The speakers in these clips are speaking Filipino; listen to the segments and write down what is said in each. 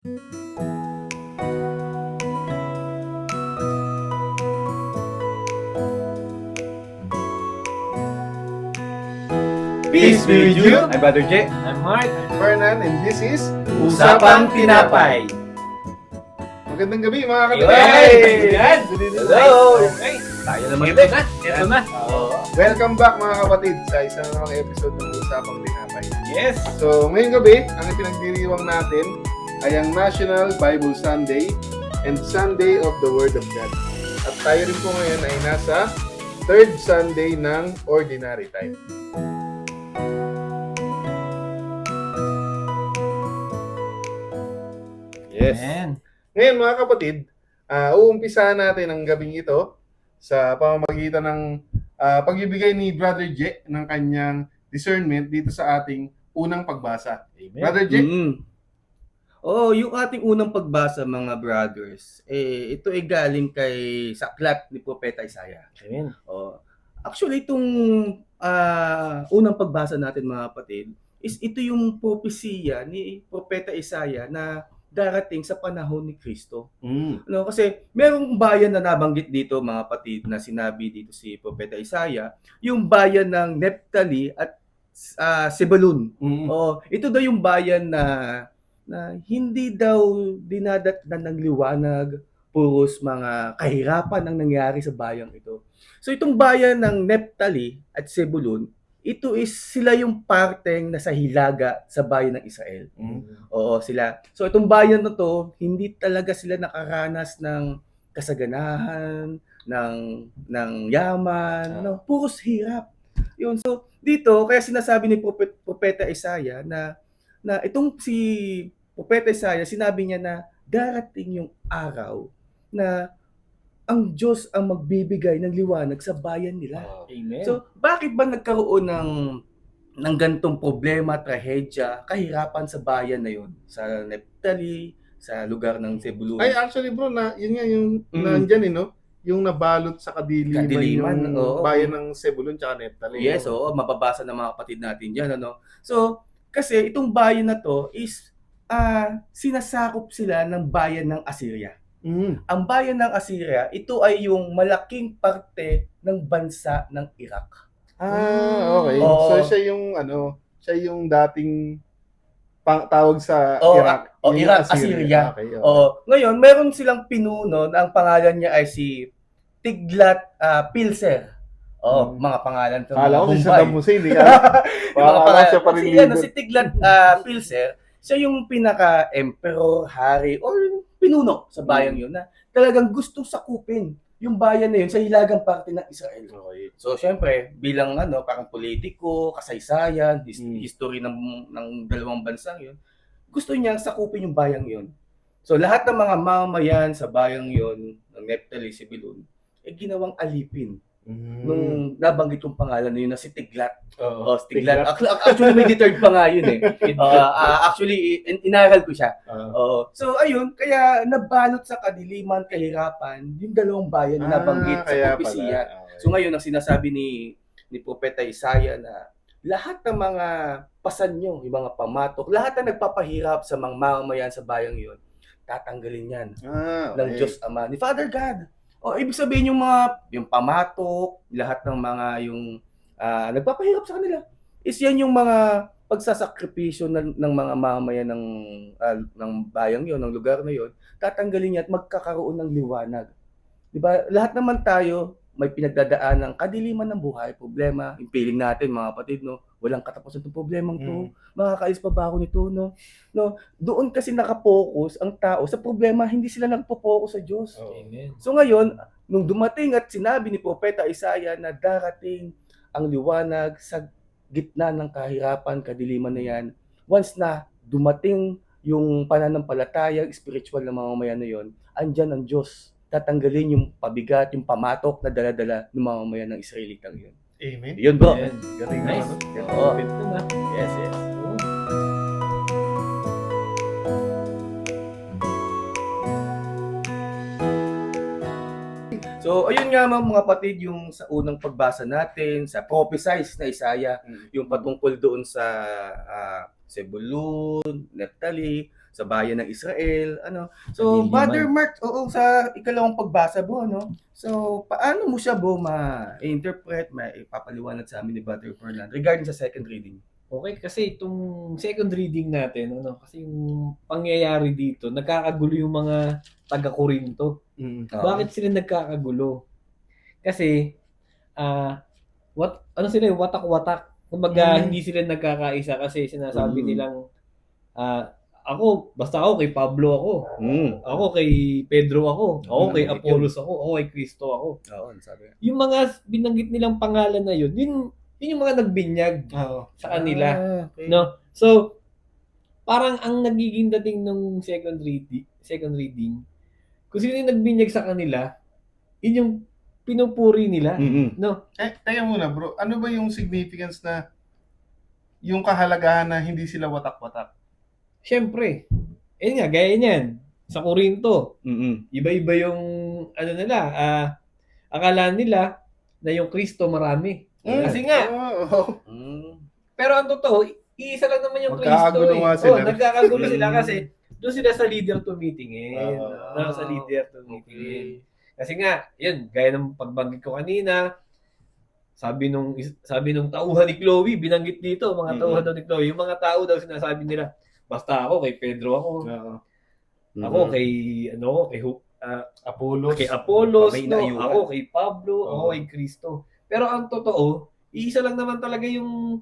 Peace be with you. I'm Brother J. I'm Mark. I'm Fernan, and this is Usapang Tinapay. Magandang gabi mga kapatid. Hey! Hello! Okay. Tayo naman Ito ulit. na. Ito na. Welcome back mga kapatid sa isang namang episode ng Usapang Tinapay. Yes. So ngayong gabi, ang ipinagdiriwang natin ay ang National Bible Sunday and Sunday of the Word of God. At tayo rin po ngayon ay nasa third Sunday ng Ordinary Time. Yes. Amen. Ngayon mga kapatid, uumpisahan natin ang gabing ito sa pamamagitan ng pagbibigay ni Brother J ng kanyang discernment dito sa ating unang pagbasa. Amen. Brother J? Yung ating unang pagbasa mga brothers, ito ay galing kay Saklat ni Propeta Isaiah. Amen. Actually, itong unang pagbasa natin mga kapatid, is ito yung propesiya ni Propeta Isaiah na darating sa panahon ni Kristo. Kasi merong bayan na nabanggit dito mga kapatid na sinabi dito si Propeta Isaiah, yung bayan ng Naphtali at Zebulun. Ito daw yung bayan na hindi daw dinadatnan ng liwanag, puros mga kahirapan ang nangyari sa bayang ito. So itong bayan ng Naphtali at Zebulun, ito is sila yung parteng nasa hilaga sa bayan ng Israel. Sila. So itong bayan na to, hindi talaga sila nakaranas ng kasaganahan, ng yaman, puros hirap. Yun. So dito, kaya sinasabi ni Propeta Isaiah na itong si Propeta Isaiah, sinabi niya na darating yung araw na ang Diyos ang magbibigay ng liwanag sa bayan nila. Amen. So, bakit ba nagkaroon ng ganitong problema, trahedya, kahirapan sa bayan na yun? Sa Naphtali, sa lugar ng Zebulun. Ay, actually bro, yun nga yung nandyan no? Yung nabalot sa kadiliman yung bayan ng Zebulun tsaka Naphtali. Yes, mababasa ng mga kapatid natin dyan. So, kasi itong bayan na to is sinasakop sila ng bayan ng Assyria. Ang bayan ng Assyria, ito ay yung malaking parte ng bansa ng Iraq. Okay. So siya yung dating tawag sa Iraq. Iraq, Assyria. Okay. Ngayon, meron silang pinuno na ang pangalan niya ay si Tiglat-Pileser. Mga pangalan to. Kala ko si Saddam Hussein. Si Tiglat-Pileser, siya yung pinaka-emperor, hari, or pinuno sa bayang yun na talagang gustong sakupin yung bayan na yun sa hilagang parte ng Israel. Okay. So, syempre, bilang parang politiko, kasaysayan, history ng dalawang bansang yun, gusto niya sakupin yung bayang yun. So, lahat ng mga mamamayan sa bayang yun, ng Naphtali, Zebulun, ginawang alipin. Nung nabanggit yung pangalan na yun na si Tiglat. Tiglat. Actually, may third pa nga yun eh. Actually, inaral ko siya. So, ayun, kaya nabalot sa kadiliman, kahirapan, yung dalawang bayan na nabanggit sa propesiya. So, ngayon, ang sinasabi ni Propeta Isaiah na lahat ng mga pasan nyo, yung mga pamatok, lahat na nagpapahirap sa mga mamamayan sa bayang yun, tatanggalin yan ng Diyos Ama, ni Father God. Ibig sabihin yung pamatok, lahat ng mga yung nagpapahirap sa kanila, is yan yung mga pagsasakripisyo ng mga mamamayan ng bayang yon, ng lugar na yon, tatanggalin niya at magkakaroon ng liwanag. Diba? Lahat naman tayo may pinagdadaan ng kadiliman ng buhay, problema, yung feeling natin mga kapatid, walang katapusan ng problemang to, makakaalis pa ba ako nito, doon kasi nakapokus ang tao sa problema, hindi sila nagpo-focus sa Diyos. Amen. So ngayon, nung dumating at sinabi ni Propeta Isaiah na darating ang liwanag sa gitna ng kahirapan, kadiliman na yan, once na dumating yung pananampalatayang spiritual na mamamayan na yon, andyan ang Diyos. Tatanggalin yung pabigat, yung pamatok na dala-dala ng mamamayan ng Israelitang yun. Amen. Yun bro. Amen. Galing Nice. naman. Ito na. Yes. So, ayun nga mga kapatid, yung sa unang pagbasa natin, sa prophesize na Isaiah, yung patungkol doon sa Zebulun, Naphtali. sa bayan ng Israel, ano. So, Sa diliman. Brother Mark, oo, sa ikalawang pagbasa mo, ano. So, paano mo siya ma-interpret, maipapaliwanag sa amin ni Brother Fernand regarding sa second reading? Okay, kasi itong second reading natin, kasi yung pangyayari dito, nagkakagulo yung mga taga-Korinto. Bakit sila nagkakagulo? Kasi, sila yung watak-watak. Kumbaga, hindi sila nagkakaisa kasi sinasabi nilang, basta ako kay Pablo ako. Ako kay Pedro ako kay Apollos ako kay Kristo ako. Oo, sabi. Yung mga binanggit nilang pangalan na yun yung mga nagbinyag sa kanila. Okay. No? So, parang ang nagiging dating nung second reading, kung sino yung nagbinyag sa kanila, yun yung pinupuri nila. No? Teka muna bro, ano ba yung significance na yung kahalagahan na hindi sila watak-watak? Siyempre, gaya niyan, sa Korinto, iba-iba yung, akala nila na yung Kristo marami. Kasi nga, pero ang totoo, iisa lang naman yung Kristo. Magkakagulo nga sila. Nagkakagulo sila kasi doon sila sa leader to meetingin. Sa leader to meetingin. Kasi nga, yun, gaya ng pagbanggit ko kanina, sabi nung tauhan ni Chloe, binanggit dito, mga tauhan daw ni Chloe, yung mga tao daw sinasabi nila, basta ako, kay Pedro ako. Ako, kay Apollos, ako kay Pablo, ako kay Kristo. Pero ang totoo, iisa lang naman talaga yung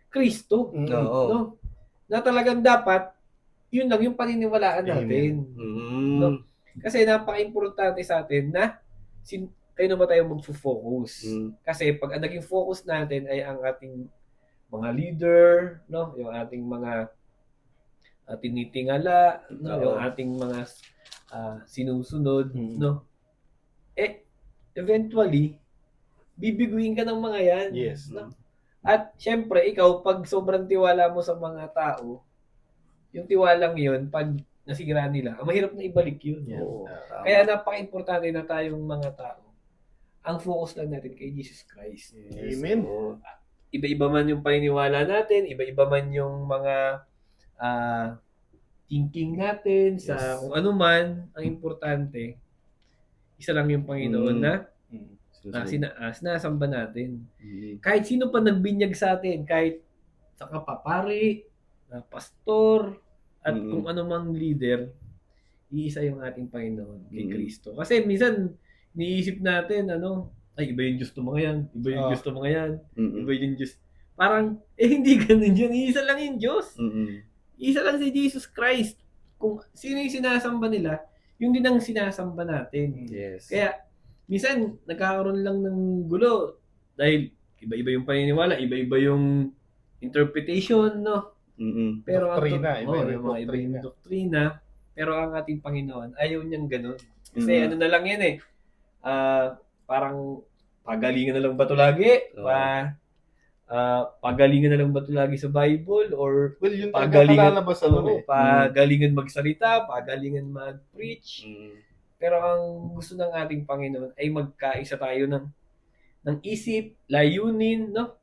Kristo. No? Na talagang dapat, yun lang yung paniniwalaan natin. No? Kasi napaka-importante sa atin na kayo na ba tayo mag-focus? Kasi pag ang naging focus natin ay ang ating mga leader, no? Yung ating mga tinitingala, no? Yung ating mga sinusunod, no? Eventually, bibiguin ka ng mga yan. Yes. No? At syempre, ikaw, pag sobrang tiwala mo sa mga tao, yung tiwalang yun, pag nasira nila, mahirap na ibalik yun. Yeah. Kaya napaka-importante na tayong mga tao, ang focus lang natin kay Jesus Christ. Amen. So, iba-iba man yung paniniwala natin, iba-iba man yung mga thinking natin sa kung ano man, ang importante, isa lang yung Panginoon na sinasamba natin. Kahit sino pa nagbinyag sa atin, kahit sa kapapari, pastor, at kung ano mang leader, iisa yung ating Panginoon kay Kristo. Kasi minsan, niisip natin, iba yung Diyos ng mga yan, iba yung Diyos ng mga yan, iba yung Diyos. Parang, hindi ganun yun. Iisa lang yung Diyos. Isa lang si Jesus Christ. Kung sino yung sinasamba nila, yung din ang sinasamba natin. Yes. Kaya, minsan, nagkakaroon lang ng gulo dahil iba-iba yung paniniwala, iba-iba yung interpretation, no? Pero Doktrina, iba yung doktrina. Pero ang ating Panginoon, ayaw niyang ganun. Kasi na lang yan parang pagalingan na lang ba ito lagi? Pagalingan na lang ba ito lagi sa Bible? Or Well, yun pagalingan, talaga sa nun pagalingan magsalita, pagalingan mag-preach. Pero ang gusto ng ating Panginoon ay magkaisa tayo ng isip, layunin, no?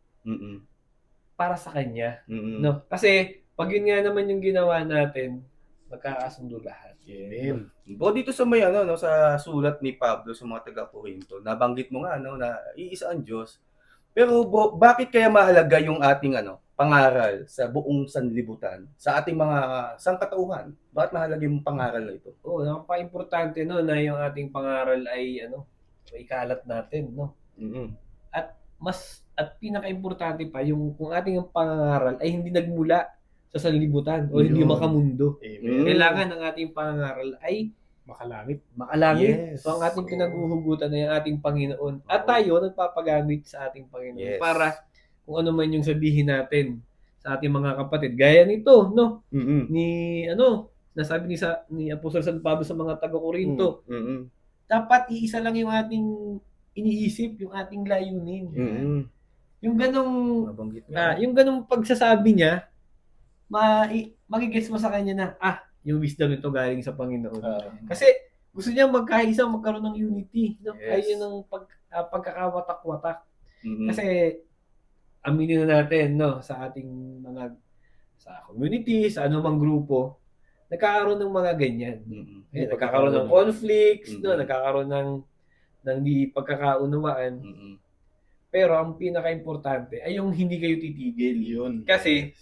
Para sa Kanya. No? Kasi, pag yun nga naman yung ginawa natin, magkakasundo lahat. Amen. Dito sa sa sulat ni Pablo sa mga taga-Korinto, nabanggit mo nga na iisa ang Diyos. Pero bakit kaya mahalaga yung ating pangaral sa buong sanlibutan, sa ating mga sangkatauhan? Bakit mahalaga yung pangaral na ito? Napaka-importante na yung ating pangaral ay ikalat natin, no? At pinaka-importante pa yung kung ating pangaral ay hindi nagmula sa sanlibutan o hindi makamundo. Amen. Kailangan ang ating pangaral ay Makalangit. Yes. So ang ating pinaghuhugutan ay ang ating Panginoon. At tayo nagpapagamit sa ating Panginoon para kung ano man yung sabihin natin sa ating mga kapatid. Gaya nito, no? Nasabi ni Apostol San Pablo sa mga taga-Korinto. Dapat iisa lang yung ating iniisip, yung ating layunin. Yung ganong pagsasabi niya, magigets mo sa kanya na, yung wisdom nito galing sa Panginoon. Kasi gusto niya magkaisa, magkaroon ng unity. No? Yes. Ayun ang pagkakawatak-watak. Kasi aminin na natin sa ating sa community, sa anumang grupo, nagkakaroon ng mga ganyan. Mm-mm. Nagkakaroon ng conflicts, no? Mm-mm. Nagkakaroon ng di pagkakaunawaan. Mm-mm. Pero ang pinaka-importante ay yung hindi kayo titigil. Yun. Kasi,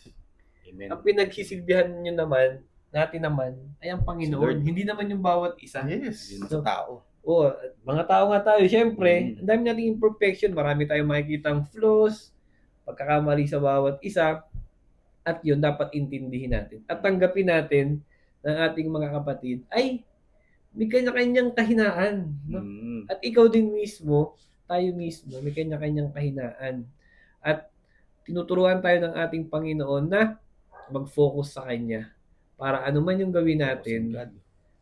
Amen. ang pinagsisilbihan nyo naman, natin naman, ay ang Si Panginoon. Lord. Hindi naman yung bawat isa. Yes. Yun sa tao. Oo, mga tao nga tayo, syempre, Mm. ang dami nating imperfection, marami tayong makikitang flaws, pagkakamali sa bawat isa, at yun dapat intindihin natin. At tanggapin natin ng ating mga kapatid ay may kanya-kanyang kahinaan. No? Mm. At ikaw din mismo, tayo mismo, may kanya-kanyang kahinaan. At tinuturuan tayo ng ating Panginoon na mag-focus sa Kanya. Para ano man yung gawin natin,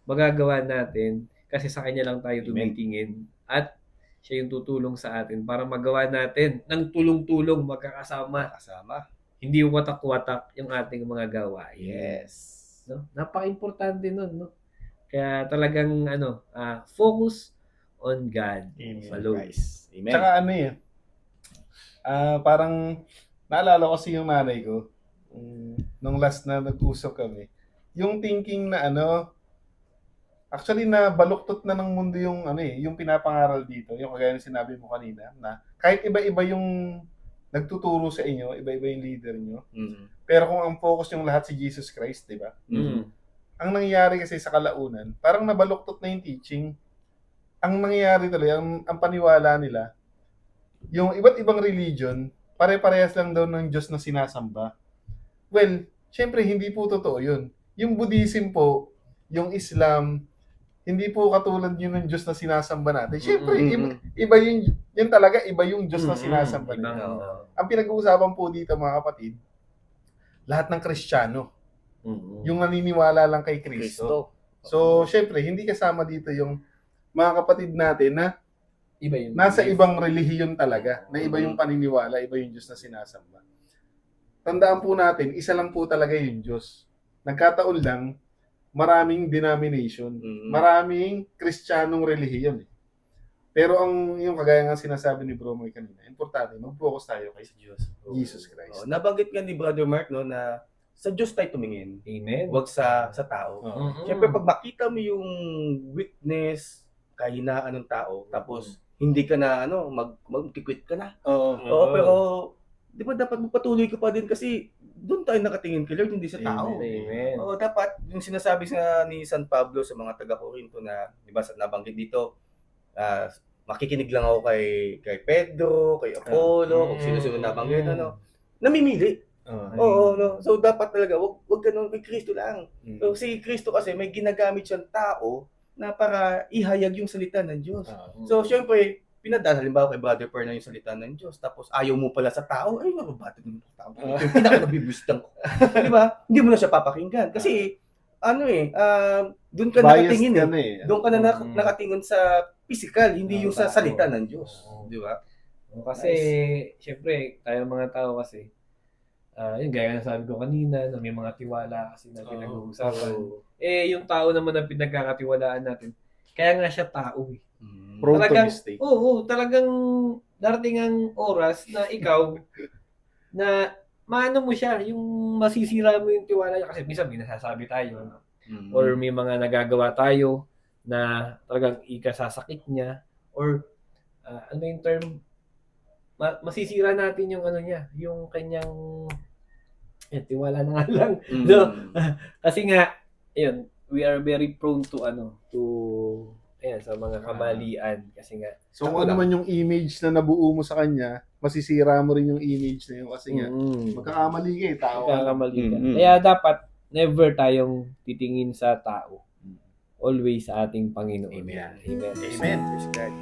magagawa natin kasi sa Kanya lang tayo tumitingin. At siya yung tutulong sa atin para magawa natin ng tulong-tulong magkakasama. Kasama. Hindi yung watak-watak yung ating mga gawain. Yes. No? Napaka-importante nun, no? Kaya talagang focus on God. Amen. Alone. Christ. Amen. Tsaka ano eh, parang naalala ko kasi yung nanay ko, nung last na nag-usap kami, yung thinking na actually na baluktot na ng mundo yung yung pinapangaral dito, yung kagaya ng sinabi mo kanina, na kahit iba-iba yung nagtuturo sa inyo, iba-iba yung leader nyo, Mm. pero kung ang focus yung lahat si Jesus Christ, di ba? Mm. Ang nangyayari kasi sa kalaunan, parang nabaluktot na yung teaching. Ang nangyayari tuloy, ang paniwala nila, yung iba't ibang religion, pare-parehas lang daw ng Diyos na sinasamba. Well, syempre, hindi po totoo yun. Yung Buddhism po, yung Islam, hindi po katulad yun ng Diyos na sinasamba natin. Syempre, iba yun talaga, iba yung Diyos na sinasamba Ibang, nila. Ang pinag-uusapan po dito, mga kapatid, lahat ng Kristiyano, yung naniniwala lang kay Kristo. Kristo. So, syempre, hindi kasama dito yung mga kapatid natin na iba yung nasa ibang relihiyon talaga, na iba yung paniniwala, iba yung Diyos na sinasamba. Tandaan po natin, isa lang po talaga yung Diyos. Nagkataon lang, maraming denomination, maraming Kristiyanong relihiyon. Pero yung kagaya nga sinasabi ni Bro Moy kanina, importante, mag-focus tayo kay Diyos. Jesus Christ. Nabanggit nga ni Brother Mark na sa Diyos tayo tumingin. Amen. Huwag sa tao. Siyempre, pag makita mo yung weakness, kahinaan ng tao, tapos hindi ka na mag-quit ka na. Oo, pero di ba dapat magpatuloy ka pa din kasi doon tayo nakatingin kay Lord, hindi sa tao. Amen. Oo, dapat yung sinasabi ni San Pablo sa mga taga-Corinto na, di ba, nabanggit dito, makikinig lang ako kay Pedro, kay Apollo, kung sino-sino nabanggit, namimili. Oo, no. So dapat talaga wag ganun, kay Kristo lang. So si Kristo kasi may ginagamit siyang tao na para ihayag yung salita ng Diyos. So syempre, pinadala halimbawa kay Brother Per na yung salita ng Diyos, tapos ayaw mo pala sa tao, ay mababati mo ng tao. Yung pinaka-nabibwistan ko. Di ba? Hindi mo na siya papakinggan. Kasi, doon ka nakatingin Doon ka na nakatingin sa physical, hindi yung sa salita ng Diyos. Di ba? Kasi, syempre, tayo mga tao kasi, yun, gaya na sabi ko kanina, na may mga tiwala kasi na pinag-uusapan. Yung tao naman na pinagkakatiwalaan natin, kaya nga siya tao eh. Prone to mistake. Talagang darating ang oras na ikaw, na maano mo siya, yung masisira mo yung tiwala niya. Kasi minsan may nasasabi tayo, or may mga nagagawa tayo na talagang ikasasakit niya, or ano yung term, masisira natin yung niya, yung kanyang tiwala na nga lang. No? Kasi nga, ayun, we are very prone to sa mga kamalian. Kasi nga, so kung ano man yung image na nabuo mo sa kanya, masisira mo rin yung image na yun kasi nga, magkakamali ka tao. Magkakamali ka. Kaya dapat, never tayong titingin sa tao. Always sa ating Panginoon. Amen. Amen. Amen. Praise God.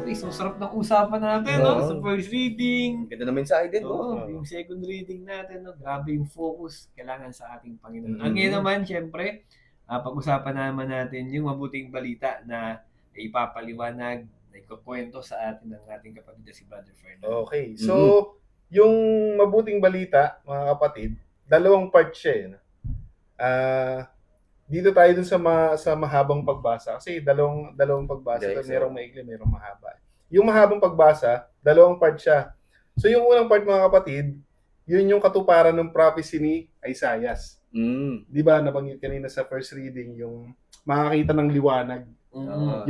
Okay, so sarap ng usapan natin, no? Sa first reading. Ganda na mensahe din. Yung second reading natin, no? Grabe yung focus kailangan sa ating Panginoon. Ang ngayon naman, syempre, pag-usapan naman natin yung mabuting balita na ipapaliwanag, na ikukwento sa atin ng ating kapatid na si Brother Fernando. Okay, so yung mabuting balita, mga kapatid, dalawang part siya. Dito tayo dun sa mahabang pagbasa kasi dalawang pagbasa, Okay, merong maikli, merong mahaba. yung mahabang pagbasa, dalawang part siya. So yung unang part mga kapatid, yun yung katuparan ng prophecy ni Isaiah. Di ba, nabanggit kanina sa first reading, yung makakita ng liwanag,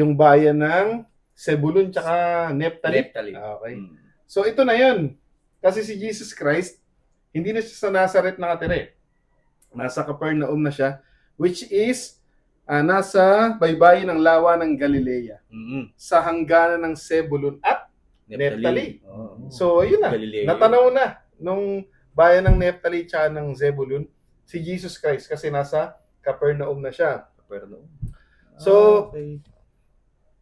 yung bayan ng Zebulun tsaka Nephtali. Okay. So ito na yun. Kasi si Jesus Christ, hindi na siya sa Nazareth nakatira. Nasa Capernaum na siya, which is nasa baybayin ng lawa ng Galilea, sa hangganan ng Zebulun at Nephtali. So yun na, natanaw na nung bayan ng Nephtali tsaka ng Zebulun si Jesus Christ kasi nasa Capernaum na siya. So,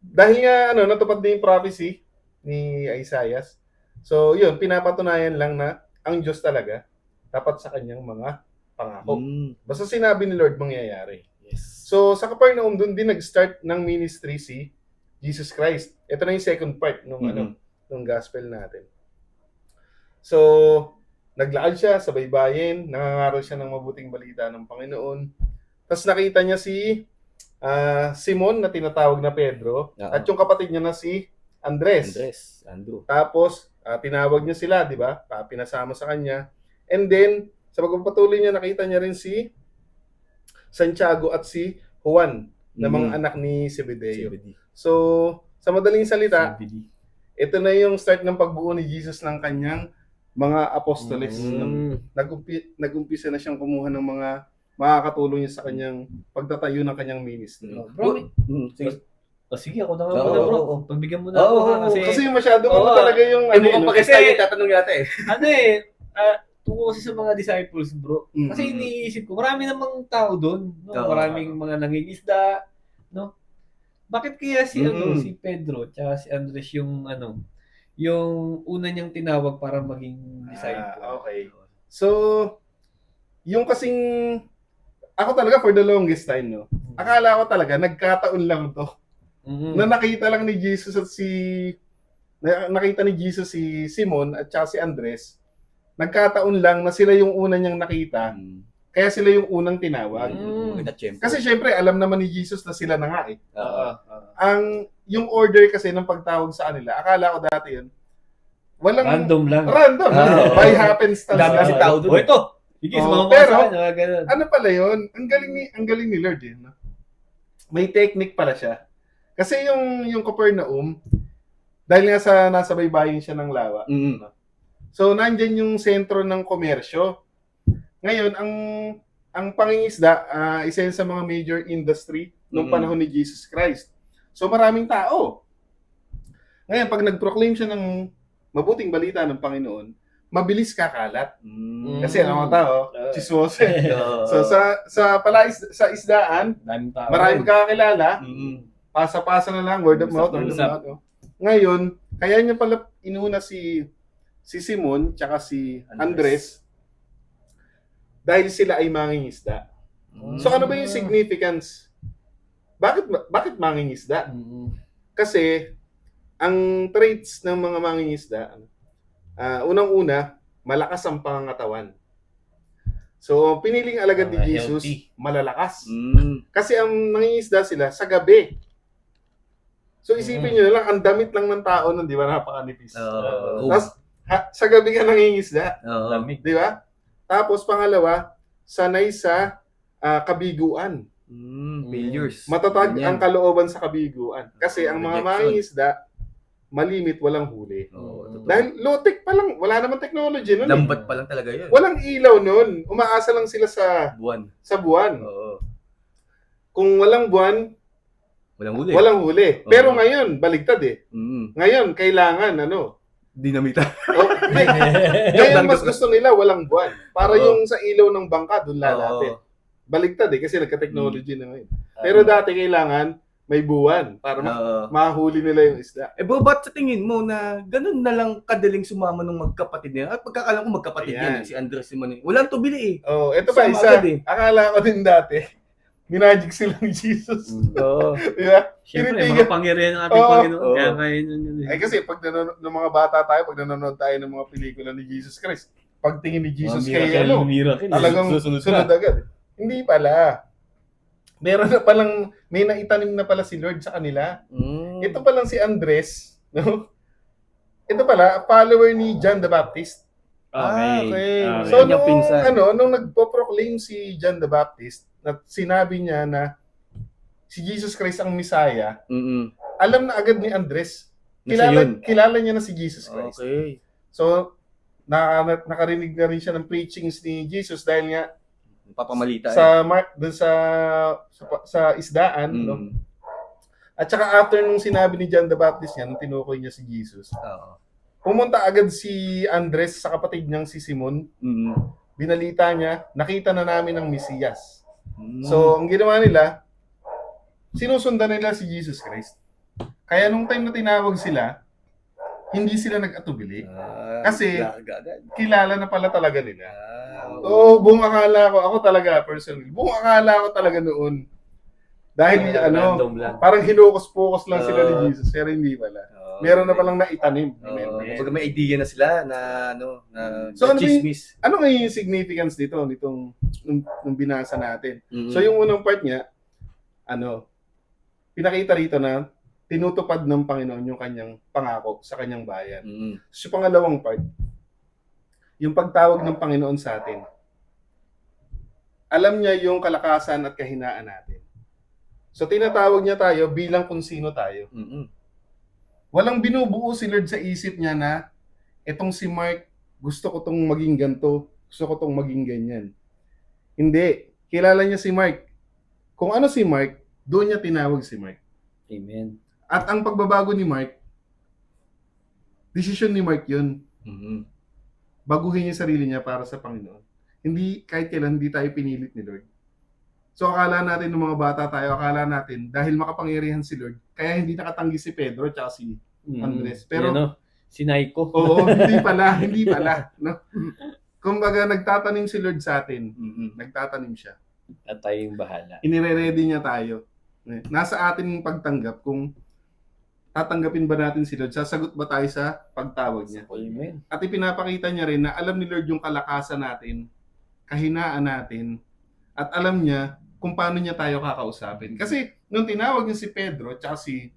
dahil nga natupad na yung prophecy ni Isaiah, so yun, pinapatunayan lang na ang Diyos talaga dapat sa kanyang mga pangako. Basta sinabi ni Lord, mangyayari. Yes. So, sa Capernaum, doon din nag-start ng ministry si Jesus Christ. Ito na yung second part nung gospel natin. So, naglakad siya sa baybayin, nangangaral siya ng mabuting balita ng Panginoon. Tapos nakita niya si Simon na tinatawag na Pedro at yung kapatid niya na si Andrew. Tapos tinawag niya sila, di ba? Pinasama sa kanya. And then sa pagpapatuloy niya nakita niya rin si Santiago at si Juan na mga anak ni Zebedeo. So sa madaling salita, ito na yung start ng pagbuo ni Jesus ng kanyang mga apostoles. Nag-umpisa na siyang kumuha ng mga makakatulong niya sa kanyang pagtatayo ng kanyang ministry. Sige, ako na nga muna, bro. Pagbigyan mo na ako. Kasi masyado talaga yung mukhang pag-style yung tatanong yata tungkol kasi sa mga disciples, bro. Kasi iniisip ko, marami namang tao doon. Maraming mga nangingisda. No? Bakit kaya si Pedro at si Andres yung una niyang tinawag para maging disciple? Okay. So, yung kasing ako talaga for the longest time, akala ko talaga nagkataon lang to. Na nakita lang ni Jesus at nakita ni Jesus si Simon at saka si Andres. Nagkataon lang na sila yung una niyang nakita. Kaya sila yung unang tinawag. Kasi syempre alam naman ni Jesus na sila na nga eh. Yung order kasi ng pagtawag sa kanila, akala ko dati yun, walang random lang. By happenstance. Dami kasi tao doon. Ito. Pero ano pala yun? Ang galing ni Lord eh. No? May technique pala siya. Kasi yung Capernaum, dahil nga nasa baybayin siya ng lawa. So nandyan yung sentro ng komersyo. Ngayon, ang pangingisda, isa yun sa mga major industry nung panahon ni Jesus Christ. So maraming tao. Ngayon, pag nag-proclaim siya ng mabuting balita ng Panginoon, mabilis kakalat. Kasi ang mga tao, chismoso. So sa isdaan, maraming kakakilala, pasa-pasa na lang, word of mouth. Ngayon, kaya niya pala inuna si Simon tsaka si Andres dahil sila ay mangingisda. So ano ba yung significance? Bakit mangingisda? Kasi ang traits ng mga mangingisda, unang-una, malakas ang pangangatawan. So, piniling alagad ni Jesus, malalakas. Kasi ang nangingisda sila sa gabi. So, isipin nyo na lang, ang damit lang ng tao nun, di ba, napakanipis. Tapos, sa gabi ka nangingisda. Di ba? Tapos, pangalawa, sanay sa kabiguan. Failures. Matatag ang kalooban sa kabiguan. Kasi ang mga mangingisda, malimit, walang huli. Dahil low-tech pa lang, wala naman technology nun. Lambat pa lang talaga yun. Walang ilaw nun. Umaasa lang sila sa buwan. Kung walang buwan, walang huli. Pero ngayon, baligtad eh. Ngayon, kailangan, dinamita. Ngayon, mas gusto nila walang buwan. Para yung sa ilaw ng bangka, doon lalapit. Baligtad eh, kasi nagka-technology na ngayon. Pero dati kailangan, may buwan para mahuli nila yung isda. Bro, ba't sa tingin mo na ganun na lang kadaling sumama ng magkapatid niya? At pagkakalam ko magkapatid yan, si Andres Simon. Walang tubili eh. Ito pa isa. Akala ko din dati, minagic sila ni Jesus. Diba? Siyempre, mga pangyarihan ng ating Panginoon. Kaya ngayon yun. Kasi pag ng mga bata tayo, pag nanonood tayo ng mga pelikula ni Jesus Christ, pagtingin ni Jesus kay talagang sunod agad. Hindi pala. Meron na palang, may naitanim na pala si Lord sa kanila. Ito palang si Andres, ito pala, follower ni John the Baptist. Okay. So, Kanyang pinsan. nung nagpo-proclaim si John the Baptist, na sinabi niya na si Jesus Christ ang Messiah, alam na agad ni Andres. Na siya yun. Kilala niya na si Jesus Christ. Okay. So, nakarinig na rin siya ng preachings ni Jesus dahil nga Papamalita. doon sa isdaan, no? At saka after nung sinabi ni John the Baptist niya, nung tinukoy niya si Jesus, Oo. pumunta agad si Andres sa kapatid niyang si Simon. Binalita niya, nakita na namin ang Mesiyas. So, ang ginawa nila, sinusundan nila si Jesus Christ. Kaya nung time na tinawag sila, hindi sila nag-atubili. Kasi, kilala na pala talaga nila. Buong akala ko, ako talaga, personally, buong akala ko talaga noon. Dahil, Random lang. parang hinukos-pukos lang sila ni Jesus, pero hindi pala. Meron na palang naitanim. Kumbaga may idea na sila na So, ano chismis. Ano nga yung significance nito, nung binasa natin? So, yung unang part niya, pinakita rito na tinutupad ng Panginoon yung kanyang pangako sa kanyang bayan. So, yung pangalawang part, yung pagtawag ng Panginoon sa atin. Alam niya yung kalakasan at kahinaan natin. So, tinatawag niya tayo bilang kung sino tayo. Walang binubuo si Lord sa isip niya na etong si Mark, gusto ko tong maging ganto, gusto ko tong maging ganyan. Hindi. Kilala niya si Mark. Kung ano si Mark, doon niya tinawag si Mark. Amen. At ang pagbabago ni Mark, decision ni Mark yun. Baguhin niya sarili niya para sa Panginoon. Hindi, kahit kailan, hindi tayo pinilit ni Lord. So akala natin ng mga bata tayo, akala natin dahil makapangyarihan si Lord, kaya hindi nakatanggi si Pedro at si Andres. Pero sinay ko. oo, hindi pala, no? Kumbaga nagtatanim si Lord sa atin. Nagtatanim siya. At tayo yung bahala. Inire-ready niya tayo. Nasa atin yung pagtanggap kung tatanggapin ba natin si Lord, sasagot ba tayo sa pagtawag niya. Amen. At ipinapakita niya rin na alam ni Lord yung kalakasan natin, kahinaan natin, at alam niya kung paano niya tayo kakausapin. Kasi nung tinawag niya si Pedro at si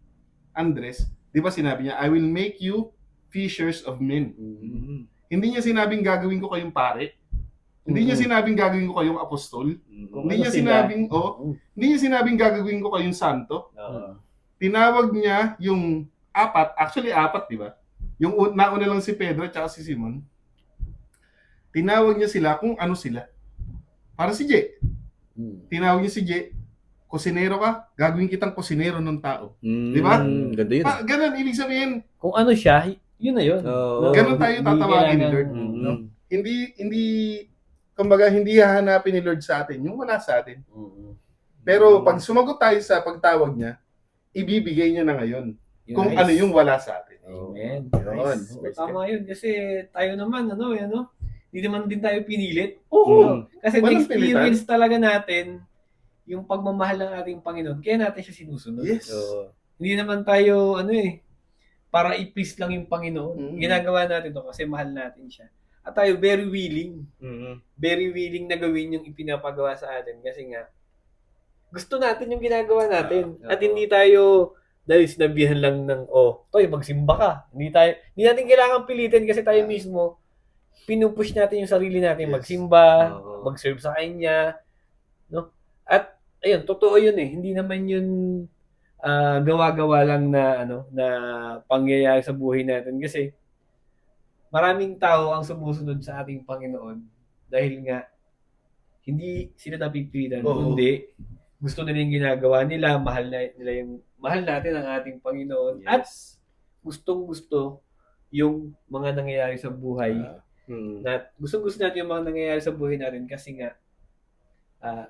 Andres, di ba sinabi niya, I will make you fishers of men. Hindi niya sinabing gagawin ko kayong pare. Hindi niya sinabing gagawin ko kayong apostol. Hindi niya sinabing, hindi niya sinabing gagawin ko kayong santo. Tinawag niya yung actually apat, di ba? Yung nauna lang si Pedro at si Simon. Tinawag niya sila kung ano sila. Para si Jay. Tinawag niya si Jay, kusinero ka, gagawin kitang kusinero ng tao. Di ba? Ganda yun. Ganun, ibig sabihin, Kung ano siya, yun na yun. ganun tayo tatawagin ni Lord. No? Hindi, kumbaga, hindi hahanapin ni Lord sa atin, yung wala sa atin. Pero pag sumagot tayo sa pagtawag niya, ibibigay niya na ngayon kung ano yung wala sa atin. Amen. Nice. Tama yun. Kasi tayo naman, hindi naman din tayo pinilit. Oo. Kasi Walang na-experience talaga natin yung pagmamahal ng ating Panginoon. Kaya natin siya sinusunod. Yes. Hindi naman tayo, para i-please lang yung Panginoon. Ginagawa natin to kasi mahal natin siya. At tayo very willing. Very willing na gawin yung ipinapagawa sa atin. Kasi nga, gusto natin yung ginagawa natin. At hindi tayo, dahil sinabihan lang ng, Toy, magsimba ka. Hindi natin kailangan pilitin kasi tayo mismo, pinupush natin yung sarili natin magsimba, mag-serve sa Kanya, no? At ayun, totoo yun eh. Hindi naman yun gawa-gawa lang na na pangyayari sa buhay natin kasi maraming tao ang sumusunod sa ating Panginoon dahil nga hindi sila napipilitan, kundi gusto nila yung ginagawa nila, mahal natin ang ating Panginoon at gustong-gusto yung mga nangyayari sa buhay. Na gusto natin yung mga nangyayari sa buhay natin kasi nga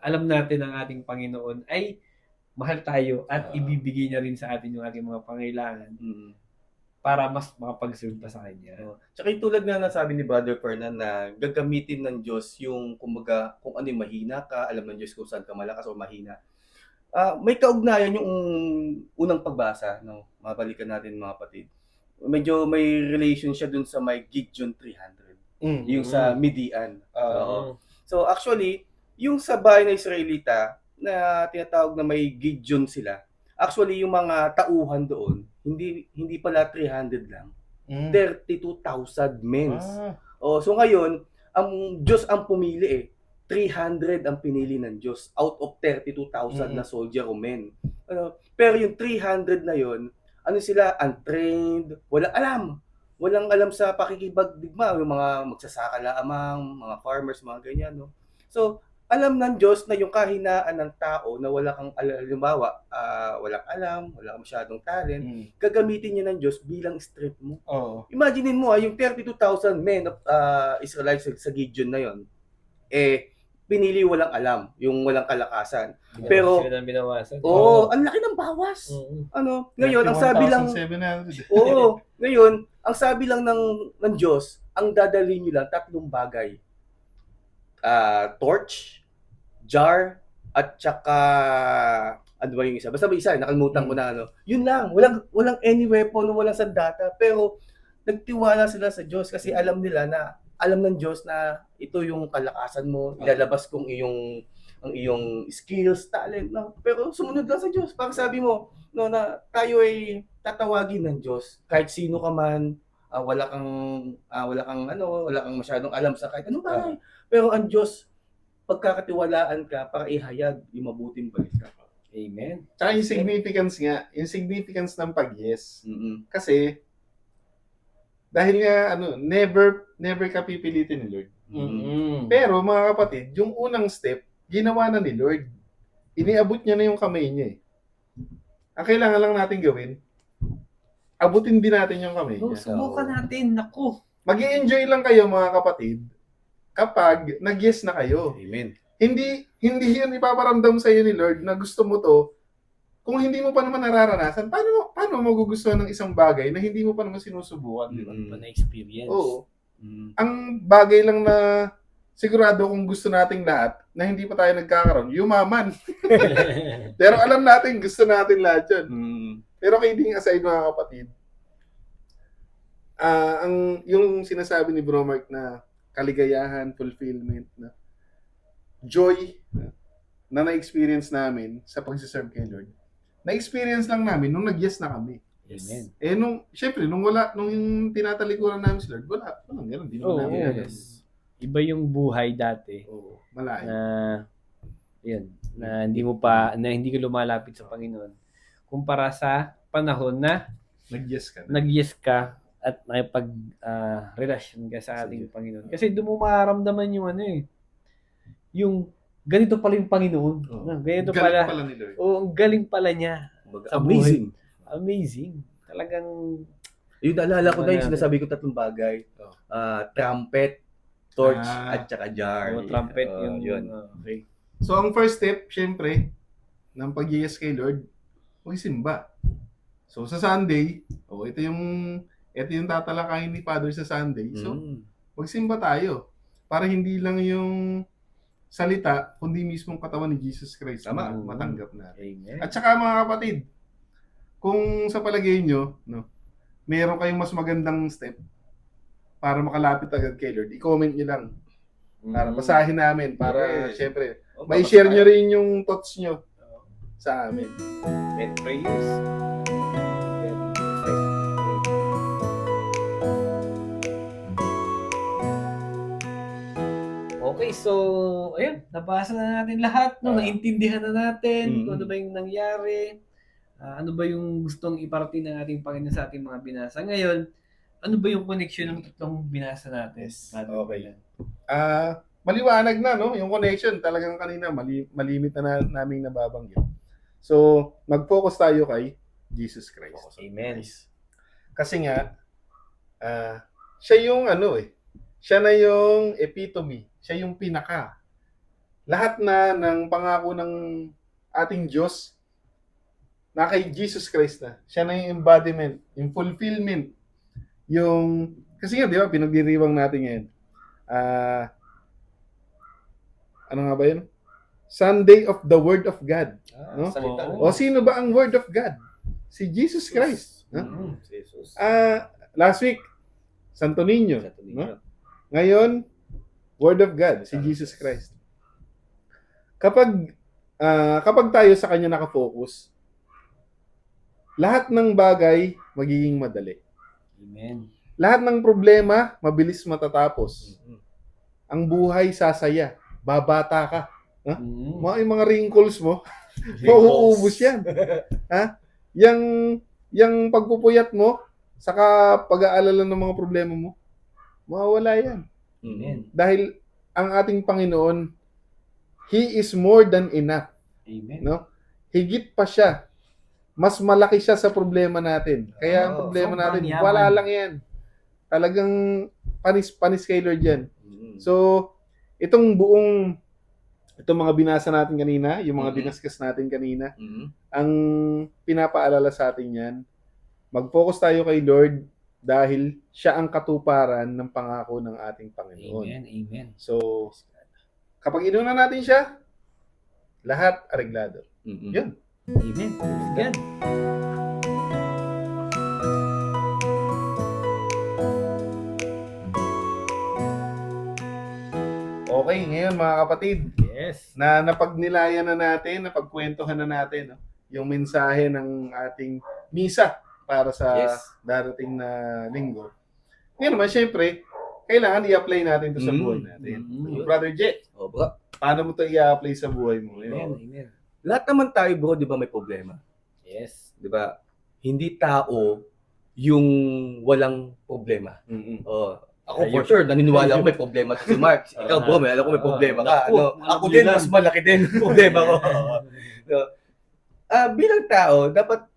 alam natin ang ating Panginoon ay mahal tayo at ibibigay niya rin sa atin yung ating mga pangailangan para mas makapag-serve pa sa Kanya. Tsaka yung tulad nga nasabi ni Brother Fernan na gagamitin ng Diyos yung kumbaga kung ano yung mahina ka, alam ng Diyos kung saan ka malakas o mahina. May kaugnayan yung unang pagbasa, no? Mabalikan natin mga kapatid. Medyo may relation siya dun sa may Gideon 300. Yung sa Midian. So actually, yung sa bahay ng Israelita na tinatawag na may Gideon sila, actually yung mga tauhan doon, hindi pala 300 lang. 32,000 men. Ah. Oh, so ngayon, ang Diyos ang pumili eh. 300 ang pinili ng Diyos out of 32,000 na soldier o men. Pero yung 300 na yon, ano sila, untrained, walang alam. Walang alam sa pakikipagdigma, yung mga magsasaka lamang, mga farmers, mga ganyan, no? So, alam ng Diyos na yung kahinaan ng tao na wala kang halimbawa, walang alam, wala kang masyadong talent, gagamitin niya ng Diyos bilang strength mo. Oo. Imaginein mo yung 32,000 men of Israelites sa Gideon na yon, pinili walang alam, yung walang kalakasan. Pero sila nang binawasan. ang laki ng bawas. Ngayon ang 31,700. ngayon ang sabi lang ng Diyos, ang dadalhin niyo lang 3 bagay. Torch, jar, at saka ano ba yung isa? Basta may isa, nakalimutan ko na Yun lang, walang any weapon, walang sandata, pero nagtiwala sila sa Diyos kasi alam ng Diyos na ito yung kalakasan mo, ilalabas kong ang iyong skills, talent, no? Pero sumunod lang sa Diyos. Parang sabi mo, na tayo ay tatawagin ng Diyos. Kahit sino ka man, wala kang masyadong alam sa kahit anong bagay. Pero ang Diyos, pagkakatiwalaan ka para ihayag yung mabuting balita. Amen. Tsaka yung significance ng pag-yes. Kasi, dahil nga, never ka pipilitin ni Lord. Pero, mga kapatid, yung unang step, ginawa na ni Lord. Iniabot niya na yung kamay niya eh. Ang kailangan lang natin gawin, abutin din natin yung kamay niya. Subukan natin, naku. Mag-i-enjoy lang kayo, mga kapatid, kapag nag-yes na kayo. Amen. Hindi yun ipaparamdam sa iyo ni Lord na gusto mo to. Kung hindi mo pa naman nararanasan, paano mo magugustuhan ng isang bagay na hindi mo pa naman sinusubukan, di ba? Na-experience. Oo. Ang bagay lang na sigurado kung gusto nating lahat na hindi pa tayo nagkakaroon, yumaman. Pero alam natin, gusto natin lahat yun. Pero kidding aside, mga kapatid, yung sinasabi ni Bro Mark na kaligayahan, fulfillment, na joy na na-experience namin sa pagsiserve kay Lord. Na-experience lang namin nung nag-yes na kami. Amen. Syempre, nung tinatalikuran namin si Lord, walang ganun. Di naman namin. Iba yung buhay dati. Malayo. Na hindi ka lumalapit sa Panginoon. Kumpara sa panahon na nag-yes ka at nakipag-relasyon ka sa ating Panginoon. Kasi doon mo mararamdaman yung yung ganito pala yung Panginoon. Ganito pala. Ni Lord. Ang galing pala niya. Amazing. Amazing. Talagang Yung naalala ko na yung sinasabi ko 3 bagay. Trumpet, torch, at saka jar. trumpet yun. Okay. So, ang first step, syempre, ng pag-yes kay Lord, magsimba. So, sa Sunday, ito yung tatalakayin ni Father sa Sunday. So, magsimba tayo. Para hindi lang yung salita, kundi mismong katawan ni Jesus Christ na matanggap natin. Amen. At saka, mga kapatid, kung sa palagay nyo, meron kayong mas magandang step para makalapit agad kay Lord, i-comment nyo lang. Para basahin namin. Para, syempre, may share nyo rin yung thoughts nyo sa amin. Med prayers. Okay, so, ayun, nabasa na natin lahat, naintindihan na natin kung ano ba yung nangyari, ano ba yung gustong iparating ng ating Panginoon sa ating mga binasa. Ngayon, ano ba yung connection ng 3 binasa natin? Okay. Maliwanag na, yung connection. Talagang kanina, malimit na naming nababanggit. So, mag-focus tayo kay Jesus Christ. Amen. Kasi nga, siya yung siya na yung epitome. Siya yung pinaka. Lahat na ng pangako ng ating Diyos na kay Jesus Christ na. Siya na yung embodiment, yung fulfillment. Kasi nga, di ba, pinagdiriwang natin ngayon. Ano nga ba yun? Sunday of the Word of God. No? O sino ba ang Word of God? Si Jesus Christ. Jesus. Last week, Santo Niño. No? Ngayon, Word of God, si Jesus Christ. Kapag tayo sa Kanya nakafocus, lahat ng bagay magiging madali. Amen. lahat ng problema, mabilis matatapos. Ang buhay sasaya. Babata ka. Yung mga wrinkles mo, mauubos yan. Ha? Yung pagpupuyat mo, saka pag-aalala ng mga problema mo, mawawala yan. Amen. Dahil ang ating Panginoon, He is more than enough. Amen. No? Higit pa siya. Mas malaki siya sa problema natin. Kaya ang problema sobrang natin, yaman. wala lang yan. Talagang panis kay Lord yan. So, itong mga binasa natin kanina, yung mga dinaskas natin kanina, ang pinapaalala sa atin yan, mag-focus tayo kay Lord dahil siya ang katuparan ng pangako ng ating Panginoon. Amen. Amen. So, kapag inuna natin siya, lahat areglado. Yun. Amen. Yan. Okay, ngayon mga kapatid, Yes. na napagnilayan na natin, napagkwentuhan na natin yung mensahe ng ating misa para sa Yes. darating na linggo. Ngayon naman, syempre, kailangan i-apply natin ito sa buhay natin. Brother Jet, Oh, bro. paano mo ito i-apply sa buhay mo? Amen. Amen. Lahat naman tayo, bro, di ba may problema? Yes. Di ba? Hindi tao yung walang problema. Oh, ako for sure, naniniwala ako may problema si Mark. Ikaw, bro, may alam ko may problema ka. Naku, Ako din, mas malaki din yung problema ko. So, bilang tao, dapat,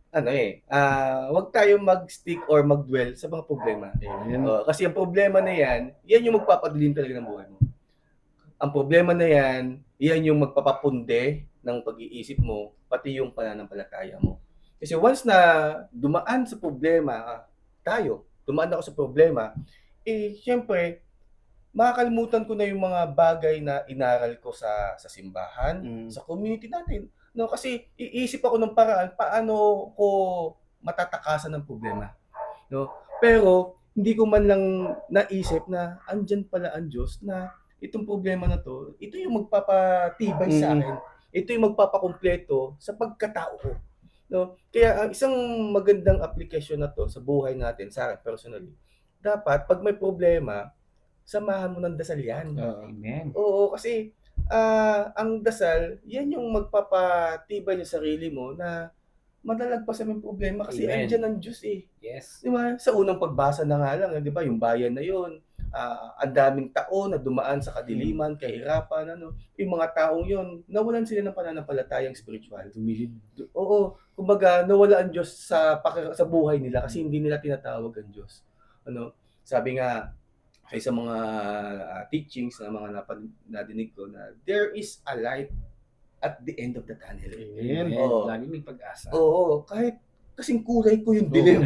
wag tayo mag-stick or mag-dwell sa mga problema. Amen. Kasi ang problema na yan yung magpapadilim talaga ng buhay mo. Ang problema na yan yung magpapapunde ng pag-iisip mo, pati yung pananampalataya mo. Kasi once na dumaan sa problema, dumaan ako sa problema, siyempre, makakalimutan ko na yung mga bagay na inaral ko sa simbahan, sa community natin. No, kasi iisip ako ng paraan paano ko matatakasan ng problema. No? Pero hindi ko man lang naisip na andyan pala ang Diyos na itong problema na to, ito yung magpapatibay sa akin. Ito yung magpapakumpleto sa pagkatao ko. No? Kaya ang isang magandang application na to sa buhay natin, sa akin personally, dapat pag may problema, samahan mo ng dasal yan. Amen. Oo, kasi ang dasal, yan yung magpapatibay sa sarili mo na madalagpasan yung problema kasi Amen. andyan ang Diyos eh. Yes. Di ba? Sa unang pagbasa na nga lang, di ba, yung bayan na yun, ang daming taon na dumaan sa kadiliman, kahirapan, yung mga taong yun, nawalan sila ng pananampalatayang spiritual. Tumilid. Oo, kumbaga, nawala ang Diyos sa buhay nila kasi hindi nila tinatawag ang Diyos. Sabi nga, sa mga teachings na mga nadinig ko na there is a light at the end of the tunnel. Amen. Oo. Lagi may pag-asa. Oo, kahit kasing kulay ko yung dilim.